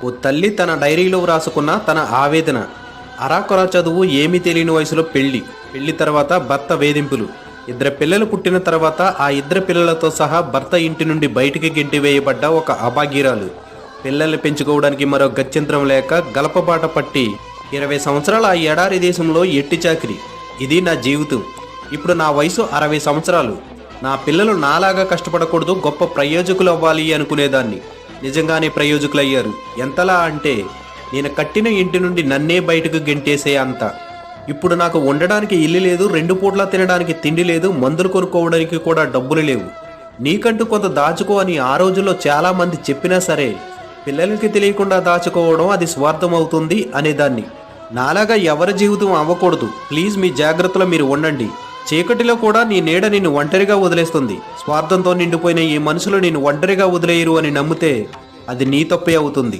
ఓ తల్లి తన డైరీలో వ్రాసుకున్న తన ఆవేదన. అరాకొరా చదువు, ఏమీ తెలియని వయసులో పెళ్లి తర్వాత భర్త వేధింపులు. 2 పిల్లలు పుట్టిన తర్వాత ఆ 2 పిల్లలతో సహా భర్త ఇంటి నుండి బయటికి గెంటివేయబడ్డ ఒక అభాగ్యురాలు. పిల్లల్ని పెంచుకోవడానికి మరో గత్యంతరం లేక గలపబాట పట్టి 20 సంవత్సరాల ఆ ఎడారి దేశంలో ఎట్టి చాకిరి. ఇది నా జీవితం. ఇప్పుడు నా వయసు 60 సంవత్సరాలు. నా పిల్లలు నాలాగా కష్టపడకూడదు, గొప్ప ప్రయోజకులు అవ్వాలి అనుకునేదాన్ని. నిజంగానే ప్రయోజకులయ్యారు. ఎంతలా అంటే నేను కట్టిన ఇంటి నుండి నన్నే బయటకు గెంటేసే అంత. ఇప్పుడు నాకు ఉండడానికి ఇల్లు లేదు, 2 పూట్ల తినడానికి తిండి లేదు, మందులు కొనుక్కోవడానికి కూడా డబ్బులు లేవు. నీకంటూ కొంత దాచుకో అని ఆ రోజుల్లో చాలా మంది చెప్పినా సరే పిల్లలకి తెలియకుండా దాచుకోవడం అది స్వార్థం అవుతుంది అనేదాన్ని. నాలాగా ఎవరి జీవితం అవ్వకూడదు. ప్లీజ్ మీ జాగ్రత్తలో మీరు ఉండండి. చీకటిలో కూడా నీ నీడ నిన్ను ఒంటరిగా వదిలేస్తుంది. స్వార్థంతో నిండిపోయిన ఈ మనుషులు నిన్ను ఒంటరిగా వదిలేయరు అని నమ్మితే అది నీ తప్పే అవుతుంది.